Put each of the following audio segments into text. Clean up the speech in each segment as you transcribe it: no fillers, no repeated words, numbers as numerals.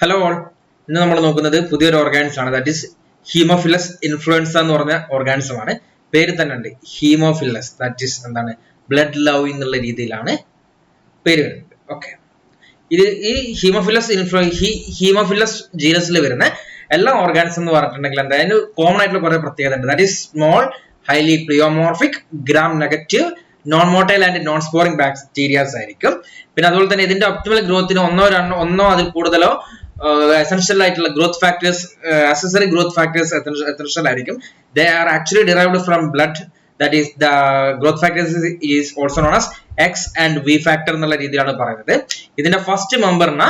Hello all, ഇന്ന് നമ്മൾ നോക്കുന്നത് പുതിയൊരു ഓർഗാനിസം ആണ്. ദാറ്റ് ഈസ് ഹീമോഫിലസ് ഇൻഫ്ലുവൻസ എന്ന് പറഞ്ഞ ഓർഗാനിസം ആണ്. പേര് തന്നെ ഉണ്ട് ഹീമോഫിലസ്, ദാറ്റ് ഈസ് എന്താണ് ബ്ലഡ് ലവ് എന്നുള്ള രീതിയിലാണ് പേര് വരുന്നത്. ഓക്കെ, ഇത് ഈ ഹീമോഫിലസ് ജീനസിൽ വരുന്ന എല്ലാ ഓർഗാനിസം എന്ന് പറഞ്ഞിട്ടുണ്ടെങ്കിൽ എന്തായാലും കോമൺ ആയിട്ടുള്ള കുറെ പ്രത്യേകത ഉണ്ട്. That is small, highly pleomorphic, gram negative, non motile and non sporing bacterias ആയിരിക്കും. പിന്നെ അതുപോലെ തന്നെ ഇതിന്റെ ഒപ്റ്റിമൽ ഗ്രോത്തിന് ഒന്നോ അതിൽ കൂടുതലോ essential ആയിട്ടുള്ള growth factors, accessory growth factors essential ആയിരിക്കും. They are actually derived from blood. That is the growth factors is also known as X and V factor എന്നുള്ള രീതിയിലാണ് പറയുന്നത്. ഇതിന്റെ ഫസ്റ്റ് മെമ്പറിനെ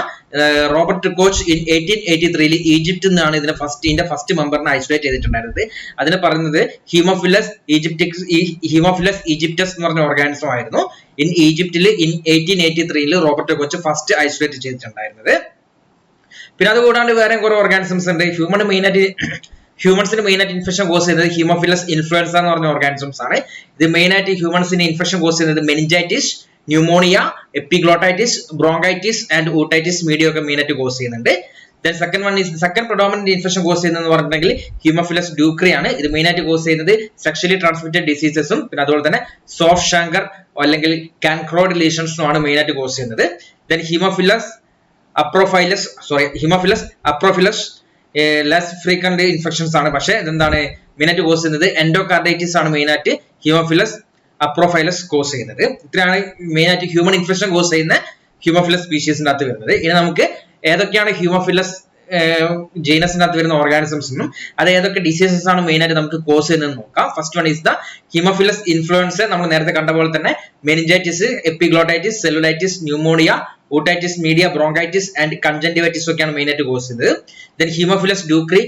റോബർട്ട് കോച്ച് ഇൻ 1883 ഈജിപ്തിൽ നിന്നാണ് ഇതിന്റെ ഫസ്റ്റ് മെമ്പറിനെ ഐസൊലേറ്റ് ചെയ്തിട്ടുണ്ടായിരുന്നത്. അതിനെ പറയുന്നത് ഹീമോഫിലസ് ഈജിപ്റ്റസ് എന്ന് പറഞ്ഞ ഓർഗാനിസം ആയിരുന്നു. ഇൻ ഈജിപ്തിൽ in 1883 Robert Koch first isolate ചെയ്തിട്ടുണ്ടായിരുന്നത്. പിന്നെ അതുകൂടാണ്ട് വേറെ കുറെ ഓർഗാനിസംസ് ഉണ്ട്. ഹ്യൂമൻസിന് മെയിൻ ആയിട്ട് ഇൻഫെക്ഷൻ കോസ് ചെയ്യുന്നത് ഹീമോഫിലസ് ഇൻഫ്ലുവൻസ എന്ന് പറഞ്ഞ ഓർഗാനിസംസ് ആണ്. ഇത് മെയിൻ ആയിട്ട് ഹ്യൂമൻസിന് ഇൻഫെക്ഷൻ കോസ് ചെയ്യുന്നത് meningitis, pneumonia, epiglottitis, bronchitis and otitis media ഒക്കെ മെയിൻ ആയിട്ട് കോസ് ചെയ്യുന്നുണ്ട്. സെക്കൻഡ് പ്രൊഡോമിനന്റ് ഇൻഫെക്ഷൻ കോസ് ചെയ്യുന്നത് പറഞ്ഞിട്ടുണ്ടെങ്കിൽ ഹീമോഫിലസ് ഡ്യൂക്രി ആണ്. ഇത് മെയിൻ ആയിട്ട് കോസ് ചെയ്യുന്നത് സെക്ഷലി ട്രാൻസ്മിറ്റഡ് ഡിസീസസും പിന്നെ അതുപോലെ തന്നെ സോഫ്റ്റ് ഷാങ്കർ അല്ലെങ്കിൽ കാൻക്രോഡ് ലീഷൻസും ആണ് മെയിൻ ആയിട്ട് കോസ് ചെയ്യുന്നത്. Then haemophilus aphrophilus less frequent infections ആണ്. പക്ഷേ ഇതെന്താണ് മെയിൻ ആയിട്ട് കോസ് ചെയ്യുന്നത് എൻഡോകാർഡൈറ്റിസ് ആണ് മെയിൻ ആയിട്ട് ഹീമോഫിലസ് അപ്രോഫൈലസ് കോസ് ചെയ്യുന്നത്. ഇത്രയാണ് മെയിൻ ആയിട്ട് ഹ്യൂമൻ ഇൻഫെക്ഷൻ കോസ് ചെയ്യുന്ന ഹ്യൂമോഫിലസ് സ്പീഷീസിന്റെ അകത്ത് വരുന്നത്. ഇനി നമുക്ക് ഏതൊക്കെയാണ് ഹ്യൂമോഫിലസ് ജീനസിന്റെ അകത്ത് വരുന്ന ഓർഗാനിസംസ് എന്നും അത് ഏതൊക്കെ ഡിസീസസ് ആണ് മെയിൻ ആയിട്ട് നമുക്ക് കോസ് ചെയ്യുന്നത് നോക്കാം. First one is the haemophilus influenza. നമ്മൾ നേരത്തെ കണ്ട പോലെ തന്നെ meningitis, epiglottitis, cellulitis, pneumonia, otitis media, bronchitis and conjunctivitis ഒക്കെയാണ് മെയിൻ ആയിട്ട് കോസ് ചെയ്തത്. ദെൻ ഹീമോഫിലസ് ഡ്യൂക്രി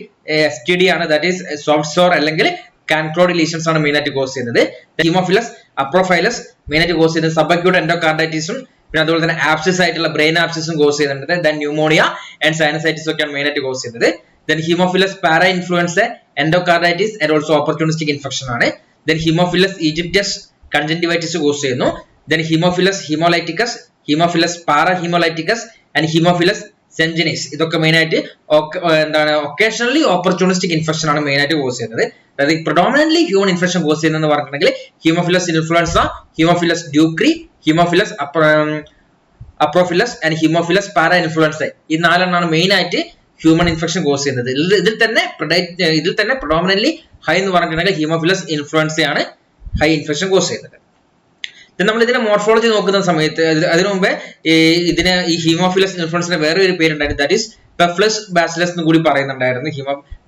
STD ആണ്. ദാറ്റ് ഈസ് സോഫ്റ്റ് സോർ അല്ലെങ്കിൽ കാൻക്രോഡ് ലീഷൻസ് ആണ് മെയിൻ ആയിട്ട് കോസ് ചെയ്യുന്നത്. ഹീമോഫിലസ് അപ്രോഫൈലസ് മെയിൻ ആയിട്ട് കോസ് ചെയ്യുന്നത് സബക്യൂട്ട് എൻഡോകാർഡൈറ്റിസും പിന്നെ അതുപോലെ തന്നെ ആപ്സിസ് ആയിട്ടുള്ള ബ്രെയിൻ ആപ്സിസും കോസ് ചെയ്യുന്നുണ്ട്. ദെൻ ന്യൂമോണിയ ആൻഡ് സൈനസൈറ്റിസ് ഒക്കെയാണ് മെയിൻ ആയിട്ട് കോസ് ചെയ്യുന്നത്. Then haemophilus para influenza, endocarditis and also opportunistic infection ആണ്. Then haemophilus aegyptius conjunctivitis cause ചെയ്യുന്നു. Then Haemophilus haemolyticus, haemophilus parahaemolyticus and haemophilus segnis ഇതൊക്കെ main ആയിട്ട് എന്താണ് ഒക്കേഷണലി ഓപ്പർച്യൂണിസ്റ്റിക് ഇൻഫെക്ഷൻ ആണ് main ആയിട്ട് കോസ് ചെയ്യുന്നത്. അതായത് പ്രൊഡോമിനന്റ്ലി ഹ്യൂമൻ ഇൻഫെക്ഷൻ കോസ് ചെയ്യുന്നതെന്ന് പറഞ്ഞിട്ടുണ്ടെങ്കിൽ haemophilus influenza, haemophilus ducreyi, haemophilus aphrophilus and haemophilus para influenza ഈ നാലെണ്ണമാണ് മെയിൻ ആയിട്ട് ഹ്യൂമൻ ഇൻഫെക്ഷൻ കോസ് ചെയ്യുന്നത്. ഇതിൽ തന്നെ പ്രൊഡോമിനന്റ്ലി ഹൈ എന്ന് പറഞ്ഞിട്ടുണ്ടെങ്കിൽ ഹീമോഫിലസ് ഇൻഫ്ലുവൻസയാണ് ഹൈ ഇൻഫെക്ഷൻ കോസ് ചെയ്യുന്നത്. നമ്മൾ ഇതിന്റെ മോർഫോളജി നോക്കുന്ന സമയത്ത് അതിനു മുമ്പേ ഈ ഹീമോഫിലസ് ഇൻഫ്ലുവൻസിന്റെ വേറെ ഒരു പേരുണ്ടായിരുന്നു. ദാറ്റ് ഈസ് പെഫ്ലസ് ബാസിലസ് എന്ന് കൂടി പറയുന്നുണ്ടായിരുന്നു.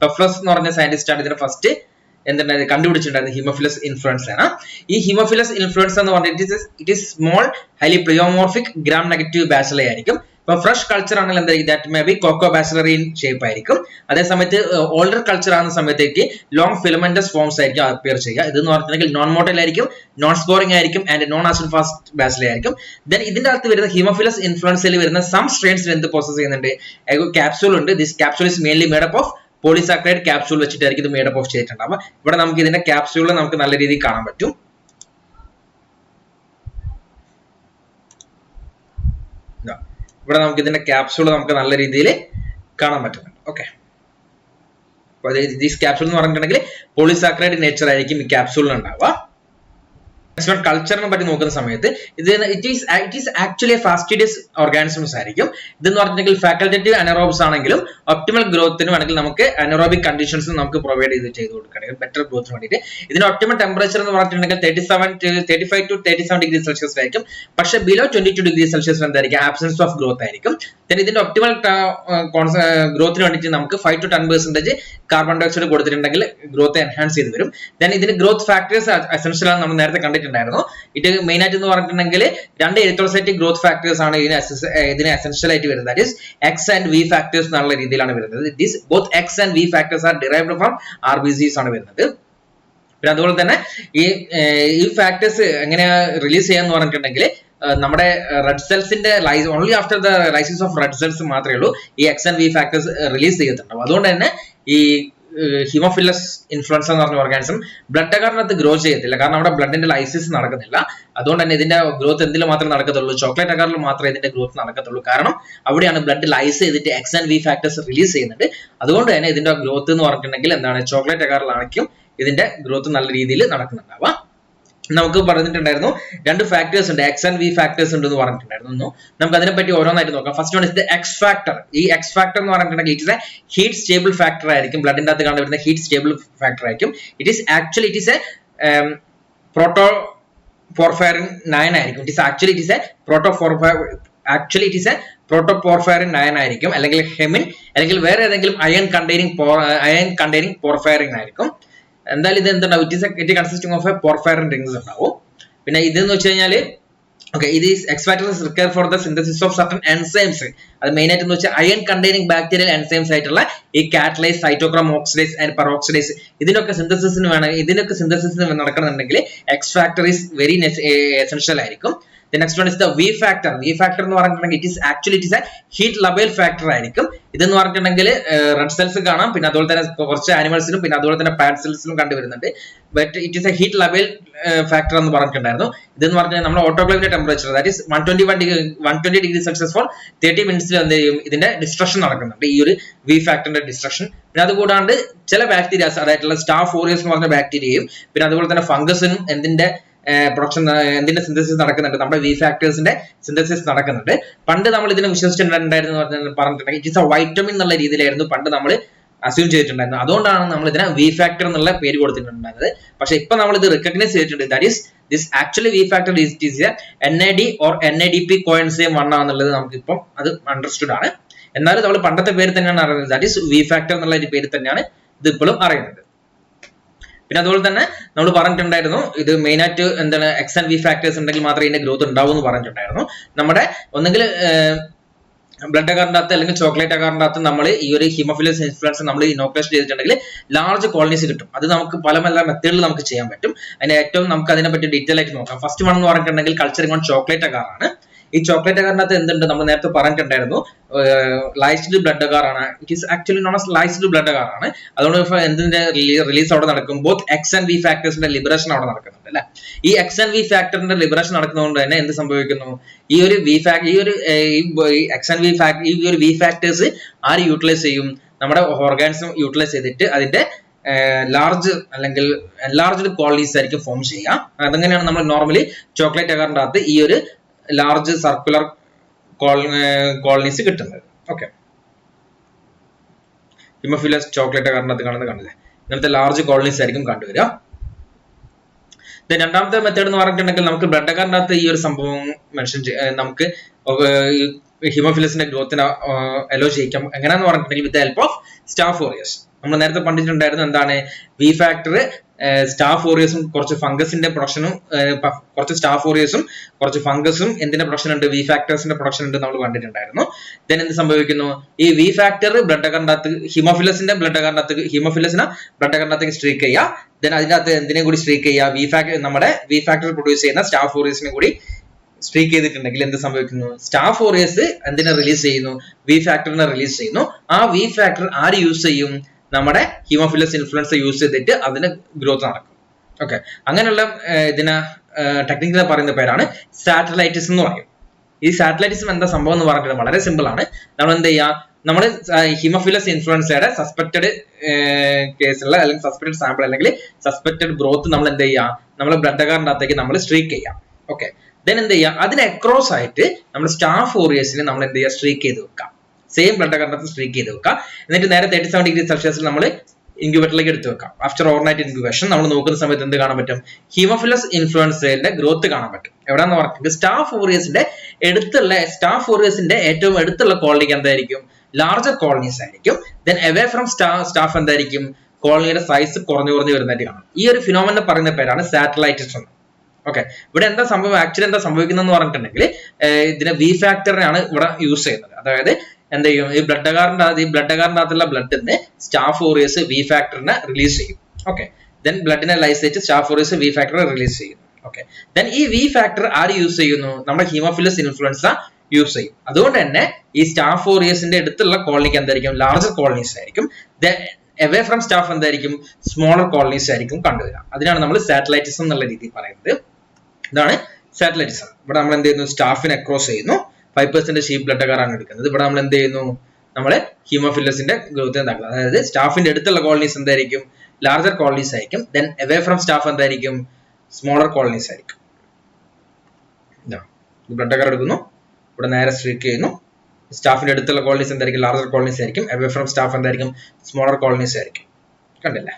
പെഫ്ലസ് എന്ന് പറഞ്ഞ സയന്റിസ്റ്റ് ആണ് ഇതിനെ ഫസ്റ്റ് കണ്ടുപിടിച്ചിട്ടുണ്ടായിരുന്നു ഹീമോഫിലസ് ഇൻഫ്ലുവൻസ ആണ്. ഈ ഹീമോഫിലസ് ഇൻഫ്ലുവൻസ എന്ന് പറഞ്ഞിട്ട് it is small, highly pleomorphic, gram negative bacilli ആയിരിക്കും. ഇപ്പൊ ഫ്രഷ് കൾച്ചർ ആണെങ്കിൽ എന്തായിരിക്കും that may be coccobacillary in shape ആയിരിക്കും. അതേസമയത്ത് ഓൾഡർ കൾച്ചർ ആകുന്ന സമയത്തേക്ക് ലോങ് ഫിലമെന്റസ് ഫോംസ് ആയിരിക്കും അപ്പിയർ ചെയ്യുക. ഇതെന്ന് പറഞ്ഞിട്ടുണ്ടെങ്കിൽ നോൺ മോട്ടൈൽ ആയിരിക്കും, നോൺ സ്പോറിംഗ് ആയിരിക്കും and non acid fast bacilli ആയിരിക്കും. ദെൻ ഇതിന്റെ അകത്ത് വരുന്ന ഹീമോഫിലസ് ഇൻഫ്ലുവൻസയിൽ വരുന്ന സം സ്ട്രെയിൻസിൽ എന്ത് പ്രോസസ് ചെയ്യുന്നുണ്ട്? ക്യാപ്സൂൾ ഉണ്ട്. This capsule is mainly made up of polysaccharide capsule വെച്ചിട്ടായിരിക്കും ഇത് മേഡപ്പ് ഓഫ് ചെയ്തിട്ടുണ്ടാവുക. ഇവിടെ നമുക്ക് ഇതിന്റെ ക്യാപ്സൂൾ നമുക്ക് നല്ല രീതിയിൽ കാണാൻ പറ്റും. ഇവിടെ നമുക്ക് ഇതിന്റെ ക്യാപ്സൂൾ നമുക്ക് നല്ല രീതിയിൽ കാണാൻ പറ്റുന്നുണ്ട്. ഓക്കെ, ദീസ് ക്യാപ്സൂൾ എന്ന് പറഞ്ഞിട്ടുണ്ടെങ്കിൽ പോളിസാക്കറൈഡ് നേച്ചർ ആയിരിക്കും ഈ ക്യാപ്സൂളിൽ ഉണ്ടാവുക. കൾച്ചറിനെ പറ്റി നോക്കുന്ന സമയത്ത് ഇറ്റ് ഈസ് ആക്ച്വലി ഫാസ്റ്റിഡിയസ് ഓർഗാനിസംസ് ആയിരിക്കും. ഇതെന്ന് പറഞ്ഞിട്ടുണ്ടെങ്കിൽ ഫാക്കൽറ്റേറ്റീവ് അനറോബ്സ് ആണെങ്കിലും ഒപ്റ്റിമൽ ഗ്രോത്തിന് വേണമെങ്കിൽ നമുക്ക് അനറോബിക് കണ്ടീഷൻസ് നമുക്ക് പ്രൊവൈഡ് ചെയ്ത് കൊടുക്കുകയാണെങ്കിൽ ബെറ്റർ ഗ്രോത്തിന് വേണ്ടിയിട്ട് ഇതിന്റെ ഒപ്റ്റിമൽ ടെമ്പറേച്ചർ എന്ന് പറഞ്ഞിട്ടുണ്ടെങ്കിൽ 35 to 37 ഡിഗ്രി സെൽഷ്യസ് ആയിരിക്കും. പക്ഷേ ബിലോ 22 ഡിഗ്രി സെൽഷ്യസ് എന്തായിരിക്കും? ആബ്സെൻസ് ഓഫ് ഗ്രോത്ത് ആയിരിക്കും. ഇതിന്റെ ഒപ്റ്റിമൽ ഗ്രോത്തിന് വേണ്ടിയിട്ട് നമുക്ക് 5 to 10% കാർബൺ ഡയോക്സൈഡ് കൊടുത്തിട്ടുണ്ടെങ്കിൽ ഗ്രോത്ത് എൻഹാൻസ് ചെയ്ത് വരും. ഇതിന് ഗ്രോത്ത് ഫാക്ടേഴ്സ് എസൻഷ്യൽ ആണ് നമ്മൾ നേരത്തെ കണ്ടിട്ടുണ്ടായിരുന്നു. ഇത് മെയിൻ ആയിട്ട് എന്ന് പറഞ്ഞിട്ടുണ്ടെങ്കിൽ 2 എരിത്രോസൈറ്റിക് ഗ്രോത്ത് ഫാക്ടേഴ്സ് ആണ് ഇതിന് എസൻഷ്യൽ ആയിട്ട് വരുന്നത്. That is X and V factors എന്നുള്ള രീതിയിലാണ് വരുന്നത്. Both X and V factors are derived from RBCs ആണ് വരുന്നത്. പിന്നെ അതുപോലെ തന്നെ ഈ ഫാക്ടേഴ്സ് എങ്ങനെയാ റിലീസ് ചെയ്യാന്ന് പറഞ്ഞിട്ടുണ്ടെങ്കിൽ നമ്മുടെ റെഡ് സെൽസിന്റെ only after the lysis of red cells മാത്രമേ ഉള്ളൂ ഈ X and V factors release ചെയ്തിട്ടുണ്ടാവും. അതുകൊണ്ട് തന്നെ ഈ ഹീമോഫിലസ് ഇൻഫ്ലുവൻസ എന്ന് പറഞ്ഞ ഓർഗാനിസം ബ്ലഡ് അകാറിനകത്ത് ഗ്രോ ചെയ്യത്തില്ല. കാരണം അവിടെ ബ്ലഡിന്റെ ലൈസിസ് നടക്കുന്നില്ല. അതുകൊണ്ട് തന്നെ ഇതിന്റെ ഗ്രോത്ത് എന്തിൽ മാത്രമേ നടക്കത്തുള്ളൂ? ചോക്ലേറ്റ് അകാറിൽ മാത്രമേ ഇതിന്റെ ഗ്രോത്ത് നടക്കത്തുള്ളൂ. കാരണം അവിടെയാണ് ബ്ലഡ് ലൈസ് ചെയ്തിട്ട് X and V factors release ചെയ്യുന്നുണ്ട്. അതുകൊണ്ട് തന്നെ ഇതിന്റെ ഗ്രോത്ത് എന്ന് പറഞ്ഞിട്ടുണ്ടെങ്കിൽ എന്താണ്, ചോക്ലേറ്റ് അകാറിലായിരിക്കും ഇതിന്റെ ഗ്രോത്ത് നല്ല രീതിയിൽ നടക്കുന്നുണ്ടാവുക. നമുക്ക് പറഞ്ഞിട്ടുണ്ടായിരുന്നു 2 ഫാക്ടേഴ്സ് ഉണ്ട്, എക്സ് ആൻഡ് വി ഫാക്ടേഴ്സ് ഉണ്ട് എന്ന് പറഞ്ഞിട്ടുണ്ടായിരുന്നു. നമുക്ക് അതിനെപ്പറ്റി ഓരോന്നായിട്ട് നോക്കാം. First one is the X factor. ഈ എക്സ് ഫാക്ടർ എന്ന് പറഞ്ഞിട്ടുണ്ടെങ്കിൽ it is a heat stable factor ആയിരിക്കും. ബ്ലഡിന്റെ അകത്ത് കണ്ടുവരുന്ന ഹീറ്റ് സ്റ്റേബിൾ ഫാക്ടർ ആയിരിക്കും. It is A proto porphyrin 9 ആയിരിക്കും. ഇറ്റ് ഈസ് എ പ്രോട്ടോപോർഫൈറിൻ 9 ആയിരിക്കും, അല്ലെങ്കിൽ ഹെമിൻ, അല്ലെങ്കിൽ വേറെ ഏതെങ്കിലും അയൺ കണ്ടെയ്നിങ് പോർഫൈറിൻ ആയിരിക്കും. എന്തായാലും ഇത് എന്തുണ്ടാവും, it consisting of a porphyrin rings ഉണ്ടാവും. പിന്നെ ഇതെന്ന് വെച്ച് കഴിഞ്ഞാൽ ഇത് X factor is require for the synthesis of certain enzymes. അത് മെയിൻ ആയിട്ട് എന്ന് വെച്ചാൽ അയൺ കണ്ടെയ്നിങ് ബാക്ടീരിയൽ എൻസൈംസ് ആയിട്ടുള്ള ഈ catalase, cytochrome oxidase and peroxidase, ഇതിനൊക്കെ സിന്തസിസിന് നടക്കണമെന്നുണ്ടെങ്കിൽ X factor is very essential ആയിരിക്കും. The next one is the V factor. V factor എന്ന് പറഞ്ഞിട്ടുണ്ടെങ്കിൽ it is a heat labile factor ആയിരിക്കും. ഇതെന്ന് പറഞ്ഞിട്ടുണ്ടെങ്കിൽ റെഡ് സെൽസ് കാണാം, പിന്നെ അതുപോലെ തന്നെ കുറച്ച് ആനിമൽസിലും പിന്നെ അതുപോലെ തന്നെ പാഡ് സെൽസിലും കണ്ടുവരുന്നുണ്ട്. But it is a heat labile factor എന്ന് പറഞ്ഞിട്ടുണ്ടായിരുന്നു. ഇതെന്ന് പറഞ്ഞാൽ നമ്മുടെ ഓട്ടോക്ലേവിന്റെ temperature that is 120 degree celsius for 30 മിനിറ്റ്സിൽ എന്ത് ചെയ്യും, ഇതിന്റെ ഡിസ്ട്രക്ഷൻ നടക്കുന്നുണ്ട്, ഈ ഒരു വി ഫാക്ടറിന്റെ ഡിസ്ട്രക്ഷൻ. പിന്നെ അതുകൂടാണ്ട് ചില ബാക്ടീരിയാസ്, അതായിട്ടുള്ള സ്റ്റാഫ് ഓറിയസ് എന്ന് പറഞ്ഞ ബാക്ടീരിയയും പിന്നെ അതുപോലെ തന്നെ ഫംഗസിനും എന്തിന്റെ സിന്തസിസ് നടക്കുന്നുണ്ട്, നമ്മുടെ വി ഫാക്ടേഴ്സിന്റെ സിന്തസിസ് നടക്കുന്നുണ്ട്. പണ്ട് നമ്മൾ ഇതിനെ വിശ്വസിച്ചിട്ടുണ്ടായിരുന്നു പറഞ്ഞിട്ടുണ്ടെങ്കിൽ ഇറ്റ് ഇസ് എ വൈറ്റമിൻ എന്നുള്ള രീതിയിലായിരുന്നു പണ്ട് നമ്മൾ അസ്യൂം ചെയ്തിട്ടുണ്ടായിരുന്നു. അതുകൊണ്ടാണ് നമ്മൾ ഇതിനെ വി ഫാക്ടർ എന്നുള്ള പേര് കൊടുത്തിട്ടുണ്ടായിരുന്നത്. പക്ഷെ ഇപ്പൊ നമ്മൾ ഇത് റിക്കഗ്നൈസ് ചെയ്തിട്ടുണ്ട്. That is this actually we factor is NAD or NADP coenzyme 1 ആണെന്നുള്ളത് നമുക്ക് ഇപ്പം അത് അണ്ടർസ്റ്റുഡ് ആണ്. എന്നാലും നമ്മൾ പണ്ടത്തെ പേര് തന്നെയാണ് അറിയുന്നത്. ദാറ്റ് ഈസ് വി ഫാക്ടർ എന്നുള്ള ഒരു പേര് തന്നെയാണ് ഇത് ഇപ്പോഴും അറിയുന്നത്. പിന്നെ അതുപോലെ തന്നെ നമ്മൾ പറഞ്ഞിട്ടുണ്ടായിരുന്നു ഇത് മെയിൻ ആയിട്ട് എന്താണ് എക്സ് ആൻഡ് വി ഫാക്ടേഴ്സ് ഉണ്ടെങ്കിൽ മാത്രമേ ഇതിന്റെ ഗ്രോത്ത് ഉണ്ടാവൂ എന്ന് പറഞ്ഞിട്ടുണ്ടായിരുന്നു. നമ്മുടെ ഒന്നെങ്കിൽ ബ്ലഡ് അകാറിന്റെ അകത്ത് അല്ലെങ്കിൽ ചോക്ലേറ്റ് അകാറിന്റെ അകത്ത് നമ്മൾ ഈ ഒരു ഹീമോഫിലസ് ഇൻഫ്ലുവൻസ് നമ്മൾ ഇനോക്കുലേഷൻ ചെയ്തിട്ടുണ്ടെങ്കിൽ ലാർജ് കോളനീസ് കിട്ടും. അത് നമുക്ക് പല മെത്തേഡിൽ നമുക്ക് ചെയ്യാൻ പറ്റും. അതിന് ഏറ്റവും നമുക്ക് അതിനെ പറ്റി ഡീറ്റെയിൽ ആയിട്ട് നോക്കാം. ഫസ്റ്റ് വൺ എന്ന് പറഞ്ഞിട്ടുണ്ടെങ്കിൽ കൾച്ചറിംഗ് ഓൺ ചോക്ലേറ്റ് അകാറാണ്. ഈ ചോക്ലേറ്റ് അകാറിനകത്ത് എന്തുണ്ട്, നമ്മൾ നേരത്തെ പറഞ്ഞിട്ടുണ്ടായിരുന്നു ലൈസ്ഡ് ബ്ലഡ് അകാറാണ്. It is actually known as lysed blood അകാറാണ്. അതുകൊണ്ട് എന്തിന്റെ റിലീസ് അവിടെ നടക്കും, ബോത്ത് എക്സ് ആൻഡ് വി ഫാക്ടേഴ്സിന്റെ ലിബറേഷൻ അവിടെ നടക്കുന്നുണ്ട് അല്ലെ. ഈ എക്സ് ആൻഡ് വി ഫാക്ടറിന്റെ ലിബറേഷൻ നടക്കുന്നതുകൊണ്ട് തന്നെ എന്ത് സംഭവിക്കുന്നു, ഈ ഒരു വി ഫാക്ടേഴ്സ് ആര് യൂട്ടിലൈസ് ചെയ്യും, നമ്മുടെ ഓർഗാനിസം യൂട്ടിലൈസ് ചെയ്തിട്ട് അതിന്റെ ലാർജ് അല്ലെങ്കിൽ എൻലാർജ്ഡ് കോളനീസ് ആയിരിക്കും ഫോം ചെയ്യുക. അതങ്ങനെയാണ് നമ്മൾ നോർമലി ചോക്ലേറ്റ് അകാറിന്റെ അകത്ത് ഈ ഒരു ലാർജ് സർക്കുലർ കോളനീസ് കിട്ടുന്നത്. ഓക്കെ, ഹിമോഫിലസ് ചോക്ലേറ്റ് അകാറിനകത്ത് കാണുന്നത് കണ്ടില്ലേ, ഇങ്ങനത്തെ ലാർജ് കോളനീസ് ആയിരിക്കും കണ്ടുവരിക. രണ്ടാമത്തെ മെത്തേഡ് എന്ന് പറഞ്ഞിട്ടുണ്ടെങ്കിൽ നമുക്ക് ബ്ലഡ് അകാറിന്റെ അകത്ത് ഈ ഒരു സംഭവം നമുക്ക് ഹിമോഫിലസിന്റെ ഗ്രോത്തിനെ അലോ ചെയ്യിക്കാം. എങ്ങനെയാന്ന് പറഞ്ഞിട്ടുണ്ടെങ്കിൽ വിത്ത് ഹെൽപ്പ് ഓഫ് സ്റ്റാഫ് ഓറിയസ്. നമ്മൾ നേരത്തെ പറഞ്ഞിട്ടുണ്ടായിരുന്നു എന്താണ്, വി ഫാക്ടർ സ്റ്റാഫ് ഓറിയസും കുറച്ച് ഫംഗസിന്റെ പ്രൊഡക്ഷനും കുറച്ച് സ്റ്റാഫ് ഓറിയസും കുറച്ച് ഫംഗസും എന്തിന്റെ പ്രൊഡക്ഷൻ ഉണ്ട്, വി ഫാക്ടേഴ്സിന്റെ പ്രൊഡക്ഷൻ ഉണ്ട് നമ്മൾ കണ്ടിട്ടുണ്ടായിരുന്നു. ദെൻ എന്ത് സംഭവിക്കുന്നു, ഈ വി ഫാക്ടർ ബ്ലഡ് അകാറിന്റെ അകത്ത് ഹിമോഫിലസിനെ ബ്ലഡ് അകാറിനകത്തേക്ക് സ്ട്രീക്ക് ചെയ്യുക. ദെൻ അതിന്റെ അകത്ത് എന്തിനെ കൂടി സ്ട്രീക്ക് ചെയ്യുക, നമ്മുടെ വി ഫാക്ടർ പ്രൊഡ്യൂസ് ചെയ്യുന്ന സ്റ്റാഫ് ഓറിയസിനെ കൂടി സ്ട്രീക്ക് ചെയ്തിട്ടുണ്ടെങ്കിൽ എന്ത് സംഭവിക്കുന്നു, സ്റ്റാഫ് ഓറിയസ് എന്തിനെ റിലീസ് ചെയ്യുന്നു, വി ഫാക്ടറിനെ റിലീസ് ചെയ്യുന്നു. ആ വി ഫാക്ടർ ആര് യൂസ് ചെയ്യും, നമ്മുടെ ഹീമോഫിലസ് ഇൻഫ്ലുവൻസ യൂസ് ചെയ്തിട്ട് അതിന് ഗ്രോത്ത് നടക്കും. ഓക്കെ, അങ്ങനെയുള്ള ഇതിനെ ടെക്നിക്കലി പറയുന്ന പേരാണ് സാറ്റലൈറ്റിസ് എന്ന് പറയും. ഈ സാറ്റലൈറ്റിസം എന്താ സംഭവം എന്ന് പറഞ്ഞിട്ട് വളരെ സിമ്പിൾ ആണ്. നമ്മൾ എന്ത് ചെയ്യുക, നമ്മൾ ഹീമോഫിലസ് ഇൻഫ്ലുവൻസയുടെ സസ്പെക്റ്റഡ് കേസുള്ള അല്ലെങ്കിൽ സസ്പെക്റ്റഡ് സാമ്പിൾ അല്ലെങ്കിൽ സസ്പെക്റ്റഡ് ഗ്രോത്ത് നമ്മൾ എന്ത് ചെയ്യുക, നമ്മൾ ബ്ലഡ് അകാറിന്റെ അകത്തേക്ക് നമ്മൾ സ്ട്രീക്ക് ചെയ്യാം. ഓക്കെ, ദെൻ എന്ത് ചെയ്യുക, അതിന് അക്രോസ് ആയിട്ട് നമ്മൾ സ്റ്റാഫ് ഓറിയസിന് നമ്മൾ എന്ത് ചെയ്യുക, സ്ട്രീക്ക് ചെയ്ത് വെക്കാം. സെയിം ബ്ലഡ് അകാറിനകത്ത് സ്ട്രീക്ക് ചെയ്ത് വെക്കാം. എന്നിട്ട് നേരെ 37 ഡിഗ്രി സെൽഷ്യസിൽ നമ്മൾ ഇൻക്യുബേറ്ററിലേക്ക് എടുത്ത് വെക്കാം. ആഫ്റ്റർ ഓവർനൈറ്റ് ഇൻക്യുബേഷൻ നമ്മൾ നോക്കുന്ന സമയത്ത് എന്ത് കാണാൻ പറ്റും, ഹീമോഫിലസ് ഇൻഫ്ലുവൻസയുടെ ഗ്രോത്ത് കാണാൻ പറ്റും. എവിടെയാണെന്ന് പറഞ്ഞിട്ട് സ്റ്റാഫ് ഓറിയസിന്റെ ഏറ്റവും അടുത്തുള്ള കോളനിക്ക് എന്തായിരിക്കും, ലാർജർ കോളനീസ് ആയിരിക്കും. ദെൻ അവേ ഫ്രം സ്റ്റാഫ് എന്തായിരിക്കും, കോളനിയുടെ സൈസ് കുറഞ്ഞു വരുന്നതായിട്ട് കാണാം. ഈ ഒരു ഫിനോമിനെ പറയുന്ന പേരാണ് സാറ്റലൈറ്റിസ് എന്ന്. ഓക്കെ, ഇവിടെ എന്താ സംഭവം, ആക്ച്വലി എന്താ സംഭവിക്കുന്നതെന്ന് പറഞ്ഞിട്ടുണ്ടെങ്കിൽ ഇതിനെ വി ഫാക്ടറിനാണ് ഇവിടെ യൂസ് ചെയ്യുന്നത്. അതായത് എന്ത് ചെയ്യും, ഈ ബ്ലഡ് അകാറിനകത്തുള്ള ബ്ലഡിന് സ്റ്റാഫ് ഓറിയസ് വി ഫാക്ടറിനെ റിലീസ് ചെയ്യും. ഓക്കെ, ദെൻ ബ്ലഡിനെ ലൈസ് ചെയ്ത് സ്റ്റാഫ് ഓറിയസ് വി ഫാക്ടറെ റിലീസ് ചെയ്യുന്നു. ഓക്കെ, ദെൻ ഈ വി ഫാക്ടർ ആര് യൂസ് ചെയ്യുന്നു, നമ്മുടെ ഹീമോഫിലസ് ഇൻഫ്ലുവൻസ യൂസ് ചെയ്യും. അതുകൊണ്ട് തന്നെ ഈ സ്റ്റാഫ് ഓറിയസിന്റെ അടുത്തുള്ള കോളനിക്ക് എന്തായിരിക്കും, ലാർജർ കോളനീസ് ആയിരിക്കും. അവേ ഫ്രം സ്റ്റാഫ് എന്തായിരിക്കും സ്മോളർ കോളനീസ് ആയിരിക്കും കണ്ടുവരിക. അതിനാണ് നമ്മൾ സാറ്റലൈറ്റിസം എന്നുള്ള രീതിയിൽ പറയുന്നത്. ഇതാണ് സാറ്റലൈറ്റിസം. ഇവിടെ നമ്മൾ എന്ത് ചെയ്യുന്നു, സ്റ്റാഫിനെ അക്രോസ് ചെയ്യുന്നു. 5% ഷീപ്പ് ബ്ലഡ് അഗാറാണ് എടുക്കുന്നത്. ഇവിടെ നമ്മൾ എന്ത് ചെയ്യുന്നു, നമ്മള് ഹീമോഫില്ലസിന്റെ ഗ്രോത്ത് എന്താക്കുക, അതായത് സ്റ്റാഫിന്റെ അടുത്തുള്ള കോളനീസ് എന്തായിരിക്കും ലാർജർ കോളനീസ് ആയിരിക്കും. ദെൻ അവേ ഫ്രം സ്റ്റാഫ് എന്തായിരിക്കും സ്മോളർ കോളനീസ് ആയിരിക്കും. ബ്ലഡ് അഗാർ എടുക്കുന്നു, ഇവിടെ നേരെ സ്ട്രീക്ക് ചെയ്യുന്നു. സ്റ്റാഫിന്റെ അടുത്തുള്ള കോളനീസ് എന്തായിരിക്കും ലാർജർ കോളനീസ് ആയിരിക്കും. അവേ ഫ്രം സ്റ്റാഫ് എന്തായിരിക്കും സ്മോളർ കോളനീസ് ആയിരിക്കും. കണ്ടില്ലേ?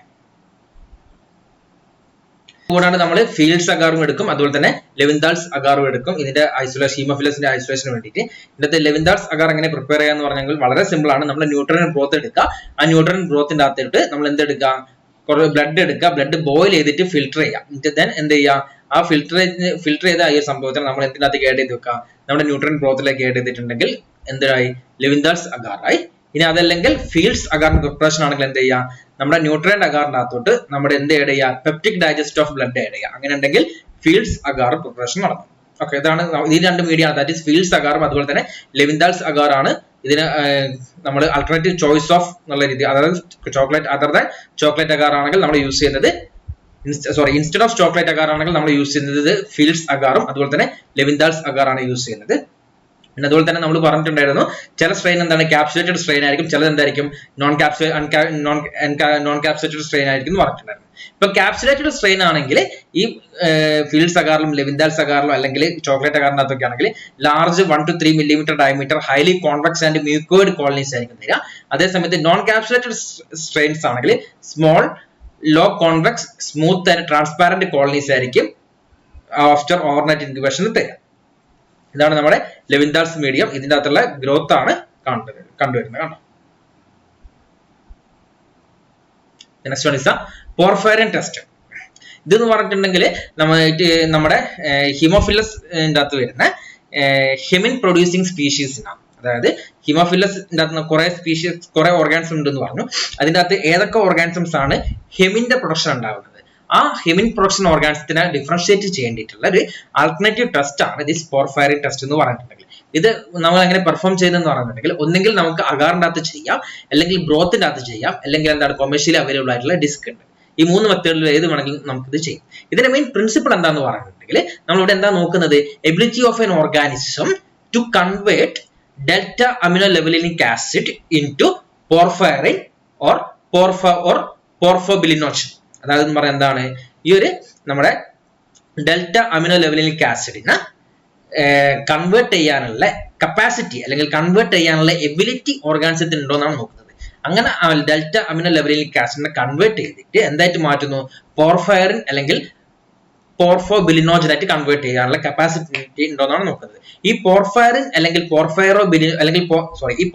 കൂടാണ്ട് നമ്മൾ ഫീൽഡ്സ് അഗാറും എടുക്കും, അതുപോലെ തന്നെ ലെവിൻതാൾസ് അഗാറും എടുക്കും. ഇതിന്റെ ഐസൊലേഷൻ, ഹീമോഫിലസിന്റെ ഐസൊലേഷന് വേണ്ടിയിട്ട്. ഇതിന്റെ ലെവിൻതാൾസ് അഗാർ എങ്ങനെ പ്രിപ്പയർ ചെയ്യാന്ന് പറഞ്ഞാൽ വളരെ സിമ്പിൾ ആണ്. നമ്മൾ ന്യൂട്രൻ ബ്രോത്ത് എടുക്കുക. ആ ന്യൂട്രൻ ബ്രോത്തിന്റെ അകത്തിട്ട് നമ്മൾ എന്തെടുക്കുക, കുറേ ബ്ലഡ് എടുക്കുക. ബ്ലഡ് ബോയിൽ ചെയ്തിട്ട് ഫിൽറ്റർ ചെയ്യാം. ദെൻ എന്ത് ചെയ്യുക, ആ ഫിൽറ്റർ ചെയ്ത ഈ സംഭവത്തിൽ നമ്മൾ എന്തിനകത്ത് ആഡ് ചെയ്ത് വെക്കുക, നമ്മുടെ ന്യൂട്രൻ ബ്രോത്തിലേക്ക് ആഡ് ചെയ്തിട്ടുണ്ടെങ്കിൽ എന്തായി ലെവിൻതാൾസ് അഗാറായി. ഇനി അതല്ലെങ്കിൽ ഫീൽഡ്സ് അഗാറിന്റെ പ്രിപ്പറേഷൻ ആണെങ്കിൽ എന്ത് ചെയ്യുക, നമ്മുടെ ന്യൂട്രിയന്റ് അഗാറിന്റെ അകത്തോട്ട് നമ്മുടെ എന്ത് ആഡ് ചെയ്യുക, peptic digest of blood add ചെയ്യുക. അങ്ങനെ ഉണ്ടെങ്കിൽ ഫീൽഡ്സ് അഗാർ പ്രിപ്പറേഷൻ നടത്തും. ഓക്കെ, ഇതാണ് ഈ രണ്ട് മീഡിയ ആണ്. ദാറ്റ് ഈസ് ഫീൽഡ്സ് അഗാറും അതുപോലെ തന്നെ ലെവിൻതാൾസ് അഗാറാണ് ഇതിന് നമ്മൾ ആൾട്ടർനേറ്റീവ് ചോയ്സ് ഓഫ് എന്നുള്ള രീതി. അതായത് chocolate other than chocolate agar ആണെങ്കിൽ നമ്മൾ യൂസ് ചെയ്യുന്നത്, ഇൻസ്റ്റെഡ് ഓഫ് ചോക്ലേറ്റ് അഗാർ ആണെങ്കിൽ നമ്മൾ യൂസ് ചെയ്യുന്നത് ഫീൽഡ്സ് അഗാറും അതുപോലെ തന്നെ ലെവിൻതാൾസ് അഗാറാണ് യൂസ് ചെയ്യുന്നത്. പിന്നെ അതുപോലെ തന്നെ നമ്മൾ പറഞ്ഞിട്ടുണ്ടായിരുന്നു, ചില സ്ട്രെയിൻ എന്താണ് ക്യാപ്സുലേറ്റഡ് സ്ട്രെയിൻ ആയിരിക്കും, ചിലത് എന്തായിരിക്കും നോൺ ക്യാപ്സുലേറ്റഡ് സ്ട്രെയിൻ ആയിരിക്കും എന്ന് പറഞ്ഞിട്ടുണ്ടായിരുന്നു. ഇപ്പൊ ക്യാപ്സുലേറ്റഡ് സ്ട്രെയിൻ ആണെങ്കിൽ ഈ ഫീൽഡ്സ് അഗാറിലും ലെവിൻതാൾസ് അഗാറിലും അല്ലെങ്കിൽ ചോക്ലേറ്റ് അഗാറിനകത്തൊക്കെ ആണെങ്കിൽ large 1 to 3 millimeter diameter highly convex and mucoid colonies ആയിരിക്കും തരിക. അതേസമയത്ത് നോൺ ക്യാപ്സുലേറ്റഡ് സ്ട്രെയിൻസ് ആണെങ്കിൽ small low convex smooth and transparent colonies ആയിരിക്കും ആഫ്റ്റർ ഓവർനൈറ്റ് ഇൻക്യുബേഷൻ തരിക. ഇതാണ് നമ്മുടെ ലെവിൻതാൾസ് മീഡിയം. ഇതിന്റെ അകത്തുള്ള ഗ്രോത്ത് ആണ് കണ്ടുവരുന്നത്. കണ്ടോ? Next one is porphyrin test. ഇതെന്ന് പറഞ്ഞിട്ടുണ്ടെങ്കിൽ നമ്മുടെ ഹീമോഫില്ലസിന്റെ അകത്ത് വരുന്ന ഹെമിൻ പ്രൊഡ്യൂസിങ് സ്പീഷീസിനാണ്. അതായത് ഹീമോഫില്ലസിന്റെ അകത്ത് കുറെ സ്പീഷീസ്, കുറെ ഓർഗാനിസം ഉണ്ടെന്ന് പറഞ്ഞു. അതിന്റെ അകത്ത് ഏതൊക്കെ ഓർഗാനിസംസ് ആണ് ഹെമിന്റെ പ്രൊഡക്ഷൻ ഉണ്ടാകുന്നത്, ആ ഹെമിൻ പ്രൊഡക്ഷൻ ഓർഗാനിസത്തിനെ ഡിഫറൻഷിയേറ്റ് ചെയ്യേണ്ടിയിട്ടുള്ള ഒരു ആൾട്ടർനേറ്റീവ് ടെസ്റ്റ് ആണ് ദിസ് പോർഫൈറിൻ ടെസ്റ്റ് എന്ന് പറഞ്ഞിട്ടുണ്ടെങ്കിൽ. ഇത് നമ്മൾ എങ്ങനെ പെർഫോം ചെയ്യുന്നതെന്ന് പറഞ്ഞിട്ടുണ്ടെങ്കിൽ ഒന്നെങ്കിൽ നമുക്ക് അഗാറിന്റെ അകത്ത് ചെയ്യാം, അല്ലെങ്കിൽ ബ്രോത്തിന്റെ അകത്ത് ചെയ്യാം, അല്ലെങ്കിൽ എന്താണ് കൊമേഴ്ഷ്യലി അവൈലബിൾ ആയിട്ടുള്ള ഡിസ്ക് ഉണ്ട്. ഈ 3 മെത്തേഡിൽ ഏത് വേണമെങ്കിലും നമുക്കിത് ചെയ്യും. ഇതിന്റെ മെയിൻ പ്രിൻസിപ്പിൾ എന്താന്ന് പറഞ്ഞിട്ടുണ്ടെങ്കിൽ നമ്മളിവിടെ എന്താ നോക്കുന്നത്, ability of an organism to convert delta amino levulinic acid into porphyrin or porphobilinogen. അതായത് എന്ന് പറയാൻ എന്താണ്, ഈ ഒരു നമ്മുടെ ഡെൽറ്റ അമിനോ ലെവലിനിക് ആസിഡിനെ കൺവേർട്ട് ചെയ്യാനുള്ള കപ്പാസിറ്റി അല്ലെങ്കിൽ കൺവേർട്ട് ചെയ്യാനുള്ള എബിലിറ്റി ഓർഗാനിസത്തിന് ഉണ്ടോ എന്നാണ് നോക്കുന്നത്. അങ്ങനെ ഡെൽറ്റ അമിനോ ലെവലിനിക് ആസിഡിനെ കൺവേർട്ട് ചെയ്തിട്ട് എന്തായിട്ട് മാറ്റുന്നു, പോർഫൈറിൻ അല്ലെങ്കിൽ പോർഫോബിലിനോജനായിട്ട് കൺവേർട്ട് ചെയ്യാനുള്ള കപ്പാസിറ്റി ഉണ്ടോ എന്നാണ് നോക്കുന്നത്. ഈ പോർഫൈറിൻ അല്ലെങ്കിൽ ഈ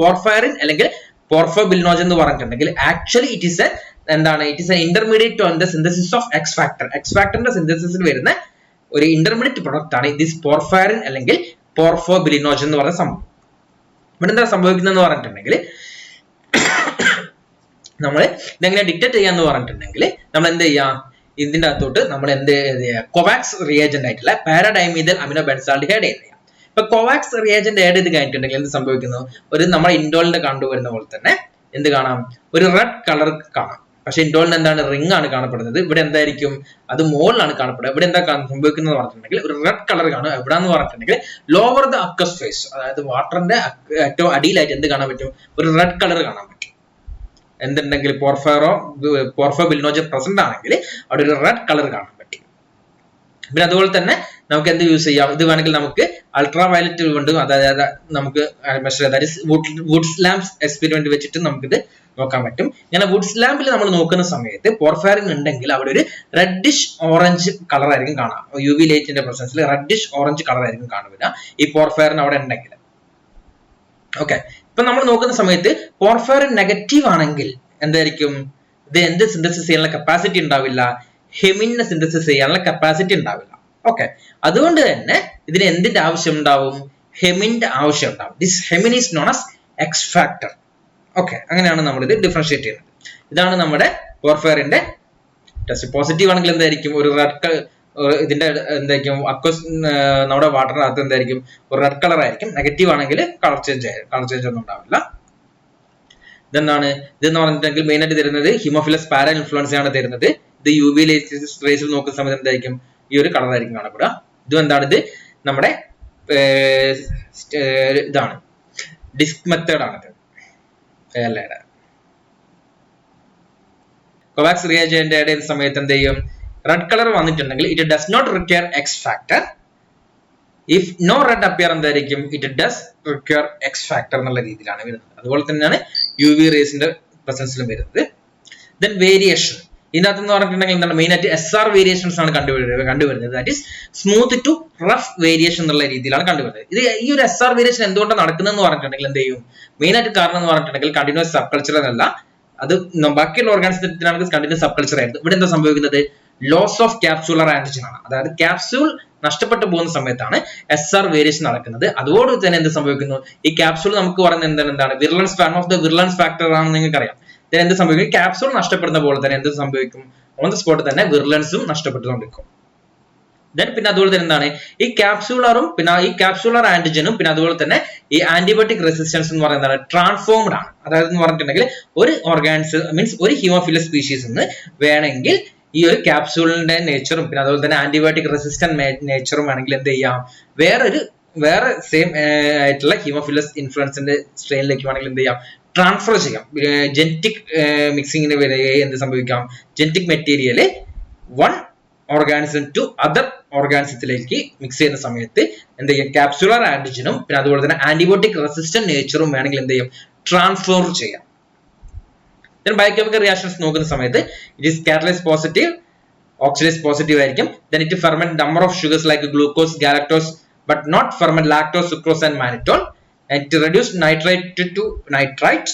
പോർഫൈറിൻ അല്ലെങ്കിൽ പോർഫോബിലിനോജൻ എന്ന് പറഞ്ഞിട്ടുണ്ടെങ്കിൽ actually it is A intermediate on the synthesis of X factor. X ഫാക്ടറിന്റെ സിന്തസിസിൽ വരുന്ന ഒരു ഇന്റർമീഡിയറ്റ് പ്രൊഡക്റ്റ് ആണ് ദിസ് പോർഫൈറിൻ അല്ലെങ്കിൽ പോർഫോബിലിനോജൻ എന്ന് പറയുന്ന സംഭവം. ഇവിടെ എന്താ സംഭവിക്കുന്നതെന്ന് പറഞ്ഞിട്ടുണ്ടെങ്കിൽ നമ്മൾ ഇതെങ്ങനെ ഡിറ്റക്ട് ചെയ്യാന്ന് പറഞ്ഞിട്ടുണ്ടെങ്കിൽ നമ്മൾ എന്ത് ചെയ്യാം, ഇതിന്റെ അകത്തോട്ട് നമ്മൾ എന്ത് കോവാക്സ് റിയേജന്റ് ആയിട്ടുള്ള പാരാഡൈമീഥൈൽ അമിനോ ബെൻസാൾഡിഹൈഡ് ആഡ് ചെയ്യാം. ഇപ്പൊ കോവാക്സ് റിയേജന്റ് ആഡ് ചെയ്ത് കഴിഞ്ഞിട്ടുണ്ടെങ്കിൽ എന്ത് സംഭവിക്കുന്നു, ഒരു നമ്മുടെ ഇൻഡോളിന്റെ കണ്ടുവരുന്ന പോലെ തന്നെ എന്ത് കാണാം, ഒരു റെഡ് കളർ കാണാം. പക്ഷെ ഇൻഡോളിന് എന്താണ് റിംഗ് ആണ് കാണപ്പെടുന്നത്. ഇവിടെ എന്തായിരിക്കും, അത് മോളിലാണ് കാണപ്പെടുക. ഇവിടെ എന്താ സംഭവിക്കുന്നത് പറഞ്ഞിട്ടുണ്ടെങ്കിൽ ഒരു റെഡ് കളർ കാണും. എവിടെന്ന് പറഞ്ഞിട്ടുണ്ടെങ്കിൽ ലോവർ ദ അക്വസ് ഫേസ്, അതായത് വാട്ടറിന്റെ ഏറ്റവും അടിയിലായിട്ട് എന്ത് കാണാൻ പറ്റും, ഒരു റെഡ് കളർ കാണാൻ പറ്റും. എന്തുണ്ടെങ്കിൽ പോർഫോബിലിനോജൻ പ്രസന്റ് ആണെങ്കിൽ അവിടെ ഒരു റെഡ് കളർ കാണാൻ പറ്റും. പിന്നെ അതുപോലെ തന്നെ നമുക്ക് എന്ത് യൂസ് ചെയ്യാം, ഇത് വേണമെങ്കിൽ നമുക്ക് അൾട്രാ വയലറ്റ് കൊണ്ട് അതായത് നമുക്ക് മെഷർ, അതായത് വുഡ്സ് ലാംപ്സ് എക്സ്പെരിമെന്റ് വെച്ചിട്ട് നമുക്കിത് നോക്കാൻ പറ്റും. ഇങ്ങനെ വുഡ്സ് ലാമ്പിൽ നമ്മൾ നോക്കുന്ന സമയത്ത് പോർഫൈറിൻ ഉണ്ടെങ്കിൽ അവിടെ ഒരു റെഡിഷ് ഓറഞ്ച് കളർ ആയിരിക്കും കാണാം. യു വി ലൈറ്റിന്റെ പ്രസൻസിൽ റെഡിഷ് ഓറഞ്ച് കളർ ആയിരിക്കും കാണുക ഈ പോർഫൈറിൻ അവിടെ ഉണ്ടെങ്കിൽ. ഓക്കെ, ഇപ്പൊ നമ്മൾ നോക്കുന്ന സമയത്ത് പോർഫൈറിൻ നെഗറ്റീവ് ആണെങ്കിൽ എന്തായിരിക്കും, ഇത് എന്ത് സിന്തസിസ് ചെയ്യാനുള്ള കപ്പാസിറ്റി ഉണ്ടാവില്ല, ഹെമിനെ സിന്തസിസ് ചെയ്യാനുള്ള കപ്പാസിറ്റി ഉണ്ടാവില്ല. ഓക്കെ, അതുകൊണ്ട് തന്നെ ഇതിന് എന്തിന്റെ ആവശ്യം ഉണ്ടാവും, ഹെമിന്റെ ആവശ്യം ഉണ്ടാവും. This Hemin is known as X factor. Okay, അങ്ങനെയാണ് നമ്മൾ ഇത് ഡിഫറൻഷിയേറ്റ് ചെയ്യുന്നത്. ഇതാണ് നമ്മുടെ പോർഫൈറിന്റെ ടെസ്റ്റ്. പോസിറ്റീവ് ആണെങ്കിൽ എന്തായിരിക്കും, ഒരു റെഡ്, ഇതിന്റെ എന്തായിരിക്കും അക്വസ് നമ്മുടെ വാട്ടറിനകത്ത് എന്തായിരിക്കും ഒരു റെഡ് കളർ ആയിരിക്കും. നെഗറ്റീവ് ആണെങ്കിൽ കളർ ചേഞ്ച് ഒന്നും ഉണ്ടാവില്ല. ഇതെന്താണ് ഇതെന്ന് പറഞ്ഞിട്ടുണ്ടെങ്കിൽ മെയിൻ ആയിട്ട് തരുന്നത് ഹിമോഫിലസ് പാരാ ഇൻഫ്ലുവൻസ ആണ് തരുന്നത്. ഇത് UV റേസിൽ നോക്കുന്ന സമയത്ത് എന്തായിരിക്കും ഈ ഒരു കളറായിരിക്കും കാണപ്പെടുക. ഇതും എന്താണ് ഇത് നമ്മുടെ ഇതാണ് ഡിസ്ക് മെത്തേഡ് ആണത്. കോവാക്സ് റിയാജന്റ് ആഡ് ചെയ്യുന്ന സമയത്ത് എന്ത് ചെയ്യും റെഡ് കളർ വന്നിട്ടുണ്ടെങ്കിൽ it does not require X factor. If no red appear എന്തായിരിക്കും it does require X factor എന്നുള്ള രീതിയിലാണ് വരുന്നത്. അതുപോലെ തന്നെയാണ് UV റേസിന്റെ പ്രസൻസിലും വരുന്നത്. ദെൻ വേരിയേഷൻ ഇതിനകത്ത് എന്ന് പറഞ്ഞിട്ടുണ്ടെങ്കിൽ എന്താണ് മെയിൻ ആയിട്ട് SR വേരിയേഷൻസ് ആണ് കണ്ടുവരുന്നത്. That is smooth to rough variation എന്നുള്ള രീതിയിലാണ് കണ്ടുവരുന്നത്. ഇത് ഈ ഒരു SR വേരിയേഷൻ എന്തുകൊണ്ടാണ് നടക്കുന്നതെന്ന് പറഞ്ഞിട്ടുണ്ടെങ്കിൽ എന്ത് ചെയ്യും മെയിൻ ആയിട്ട് കാരണം എന്ന് പറഞ്ഞിട്ടുണ്ടെങ്കിൽ കണ്ടിന്യൂസ് സബ് കൾച്ചർ എന്നല്ല, അത് ബാക്കിയുള്ള ഓർഗാനിസത്തിനാണെങ്കിൽ കണ്ടിന്യൂസ് സബ് കൾച്ചർ ആയിരുന്നു. ഇവിടെ എന്താ സംഭവിക്കുന്നത് ലോസ് ഓഫ് ക്യാപ്സുലർ ആന്റിജൻ ആണ്. അതായത് ക്യാപ്സ്യൂൾ നഷ്ടപ്പെട്ടു പോകുന്ന സമയത്താണ് SR വേരിയേഷൻ നടക്കുന്നത്. അതോട് തന്നെ എന്ത് സംഭവിക്കുന്നു ഈ ക്യാപ്സ്യൂൾ നമുക്ക് പറയുന്നത് എന്താണ് virulence one of the virulence factor ആണെന്ന് നിങ്ങൾക്ക് അറിയാം. എന്ത് സംഭവിക്കും ക്യാപ്സ്യൂൾ നഷ്ടപ്പെടുന്ന പോലെ തന്നെ എന്ത് സംഭവിക്കും ഓൺ ദ സ്പോട്ട് തന്നെ വിർലൻസും നഷ്ടപ്പെട്ടുകൊണ്ടിരിക്കും. ദെൻ പിന്നെ അതുപോലെ തന്നെ എന്താണ് ഈ ക്യാപ്സ്യൂളറും പിന്നെ ഈ ക്യാപ്സ്യൂളർ ആന്റിജനും പിന്നെ അതുപോലെ തന്നെ ഈ ആന്റിബയോട്ടിക് റെസിസ്റ്റൻസ് എന്ന് പറയുന്നത് ട്രാൻസ്ഫോംഡ് ആണ്. അതായത് എന്ന് പറഞ്ഞിട്ടുണ്ടെങ്കിൽ ഒരു മീൻസ് ഒരു ഹീമോഫിലസ് സ്പീഷീസ് എന്ന് വേണമെങ്കിൽ ഈ ഒരു ക്യാപ്സ്യൂളിന്റെ നേച്ചറും പിന്നെ അതുപോലെ തന്നെ ആന്റിബയോട്ടിക് റെസിസ്റ്റന്റ് നേച്ചറും വേണമെങ്കിൽ എന്ത് ചെയ്യാം വേറെ സെയിം ആയിട്ടുള്ള ഹീമോഫിലസ് ഇൻഫ്ലുവൻസിന്റെ സ്ട്രെയിനിലേക്ക് വേണമെങ്കിൽ എന്ത് ചെയ്യാം ട്രാൻസ്ഫർ ചെയ്യാം. ജനറ്റിക് മിക്സിങ്ങിന് വരെ എന്ത് സംഭവിക്കാം genetic material one organism to other ഓർഗാനിസത്തിലേക്ക് മിക്സ് ചെയ്യുന്ന സമയത്ത് എന്ത് ചെയ്യും ക്യാപ്സുലർ ആന്റിജനും പിന്നെ അതുപോലെ തന്നെ ആന്റിബയോട്ടിക് റെസിസ്റ്റന്റ് നേച്ചറും വേണമെങ്കിൽ എന്ത് ചെയ്യും ട്രാൻസ്ഫർ ചെയ്യാം. ബയോകെമിക്കൽ റിയാക്ഷൻസ് നോക്കുന്ന സമയത്ത് it is catalase positive oxidase positive ആയിരിക്കും. Then it ferment number of sugars like glucose galactose but not ferment lactose sucrose and mannitol. It reduce nitrate to nitrites.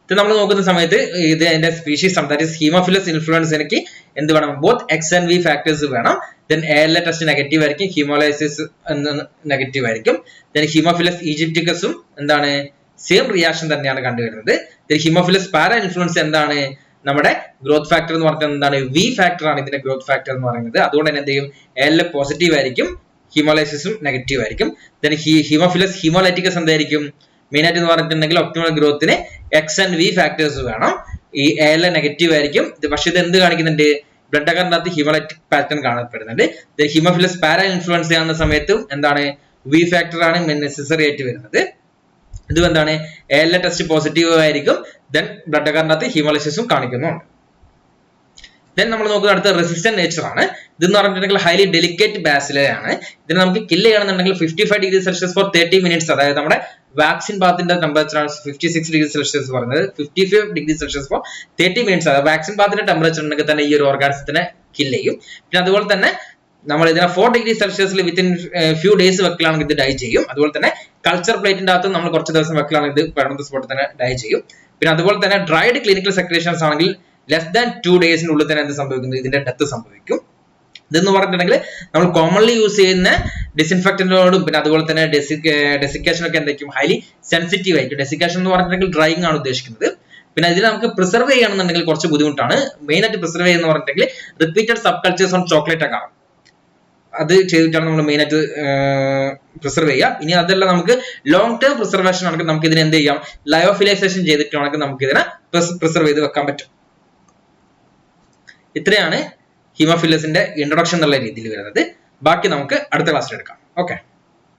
ഇത് നമ്മൾ നോക്കുന്ന സമയത്ത് ഇത് അതിന്റെ സ്പീഷീസ് ആണ്. ദാറ്റ് ഈസ് ഹീമോഫിലസ് ഇൻഫ്ലുവൻസയ്ക്ക് എന്ത് വേണം both X and V factors വേണം. ദെൻ ALA ടെസ്റ്റ് നെഗറ്റീവ് ആയിരിക്കും, ഹീമോലൈസിസ് നെഗറ്റീവ് ആയിരിക്കും. ദെൻ ഹീമോഫിലസ് ഈജിപ്റ്റിക്കസും എന്താണ് സെയിം റിയാക്ഷൻ തന്നെയാണ് കണ്ടുവരുന്നത്. ദെൻ ഹീമോഫിലസ് പാരാ ഇൻഫ്ലുവൻസ് എന്താണ് നമ്മുടെ ഗ്രോത്ത് ഫാക്ടർ എന്ന് പറഞ്ഞാൽ എന്താണ് വി ഫാക്ടർ ആണ് ഇതിന്റെ ഗ്രോത്ത് ഫാക്ടർ എന്ന് പറയുന്നത്. അതുകൊണ്ട് തന്നെ എന്ത് ചെയ്യും ALA പോസിറ്റീവ് ആയിരിക്കും, ഹീമോലൈസിസും നെഗറ്റീവ് ആയിരിക്കും. ദെൻ ഹീമോഫിലസ് ഹീമോലൈറ്റിക്കസ് എന്തായിരിക്കും മെയിൻ ആയിട്ട് എന്ന് പറഞ്ഞിട്ടുണ്ടെങ്കിൽ ഒപ്റ്റിമൽ ഗ്രോത്തിന് എക്സ് ആൻഡ് വി ഫാക്ടേഴ്സ് വേണം. ഈ ALA നെഗറ്റീവ് ആയിരിക്കും. പക്ഷെ ഇത് എന്ത് കാണിക്കുന്നുണ്ട് ബ്ലഡ് അകറിനകത്ത് ഹീമോലൈറ്റിക് പാറ്റേൺ കാണപ്പെടുന്നുണ്ട്. ഹീമോഫിലസ് പാരാ ഇൻഫ്ലുവൻസ് ചെയ്യുന്ന സമയത്തും എന്താണ് വി ഫാക്ടർ ആണ് നെസസറി ആയിട്ട് വരുന്നത്. ഇതും എന്താണ് ALA ടെസ്റ്റ് പോസിറ്റീവ് ആയിരിക്കും. ദെൻ ബ്ലഡ് അകറിനകത്ത് ഹീമോലൈസിസും കാണിക്കുന്നുണ്ട്. ദെൻ നമ്മൾ നോക്കുന്ന അടുത്ത റെസിസ്റ്റന്റ് നേച്ചർ ആണ്. ഇതെന്ന് പറഞ്ഞിട്ടുണ്ടെങ്കിൽ ഹൈലി ഡെലിക്കേറ്റ് ബാസിലയാണ്. ഇതിനെ നമുക്ക് കില്ല് ചെയ്യണമെന്നുണ്ടെങ്കിൽ 55 ഡിഗ്രി സെൽഷ്യസ് ഫോർ 30 മിനിറ്റ്സ്. അതായത് നമ്മുടെ വാക്സിൻ ബാത്തിന്റെ ടെമ്പറേച്ചർ ആണ് 56 ഡിഗ്രി സെൽഷ്യസ് പറയുന്നത്. 55 ഡിഗ്രി സെൽഷ്യസ് ഫോർ 30 മിനിറ്റ്സ്. അതായത് വാക്സിൻ ബാത്തിന്റെ ടെമ്പറേച്ചർ ഉണ്ടെങ്കിൽ തന്നെ ഈ ഒരു ഓർഗാനിസത്തിനെ കില്ല് ചെയ്യും. പിന്നെ അതുപോലെ തന്നെ നമ്മൾ ഇതിനെ 4 ഡിഗ്രി സെൽഷ്യസിൽ വിത്തിൻ ഫ്യൂ ഡേയ്സ് വെക്കലാണെങ്കിൽ ഇത് ഡൈ ചെയ്യും. അതുപോലെ തന്നെ കൾച്ചർ പ്ലേറ്റിന്റെ അകത്ത് നമ്മൾ കുറച്ച് ദിവസം വെക്കലാണെങ്കിൽ ഇത് പെടുന്ന സ്പോട്ട് തന്നെ ഡൈ ചെയ്യും. പിന്നെ അതുപോലെ തന്നെ ഡ്രൈഡ് ക്ലിനിക്കൽ സെക്രേഷൻസ് ആണെങ്കിൽ ലെസ് ദാൻ 2 ഡേയ്സിനുള്ളിൽ തന്നെ എന്ത് സംഭവിക്കുന്നു ഇതിന്റെ ഡെത്ത് സംഭവിക്കും. ഇതെന്ന് പറഞ്ഞിട്ടുണ്ടെങ്കിൽ നമ്മൾ കോമൺലി യൂസ് ചെയ്യുന്ന ഡിസിൻഫെക്റ്റന്റിനോടും പിന്നെ അതുപോലെ തന്നെ ഡെസിക്കേഷൻ ഒക്കെ എന്തായിരിക്കും ഹൈലി സെൻസിറ്റീവ് ആയിരിക്കും. ഡെസിക്കേഷൻ എന്ന് പറഞ്ഞിട്ടുണ്ടെങ്കിൽ ഡ്രൈയിങ് ആണ് ഉദ്ദേശിക്കുന്നത്. പിന്നെ ഇതിൽ നമുക്ക് പ്രിസർവ് ചെയ്യണമെന്നുണ്ടെങ്കിൽ കുറച്ച് ബുദ്ധിമുട്ടാണ്. മെയിൻ ആയിട്ട് പ്രിസർവ് ചെയ്യുന്ന പറഞ്ഞിട്ടുണ്ടെങ്കിൽ repeated sub cultures on chocolate ഒക്കെ ആണ്. അത് ചെയ്തിട്ടാണ് നമ്മൾ മെയിൻ ആയിട്ട് പ്രിസർവ് ചെയ്യുക. ഇനി അതല്ല നമുക്ക് ലോങ് ടേം പ്രിസർവേഷൻ ആണെങ്കിൽ നമുക്ക് ഇതിനെ എന്ത് ചെയ്യാം ലയോഫിലൈസേഷൻ ചെയ്തിട്ടാണെങ്കിൽ നമുക്ക് ഇതിനെ പ്രിസർവ് ചെയ്ത് വെക്കാൻ പറ്റും. ഇത്രയാണ് ഹീമോഫിലസിന്റെ ഇൻട്രൊഡക്ഷൻ എന്നുള്ള രീതിയിൽ വരുന്നത്. ബാക്കി നമുക്ക് അടുത്ത ക്ലാസ്സിൽ എടുക്കാം. ഓക്കെ.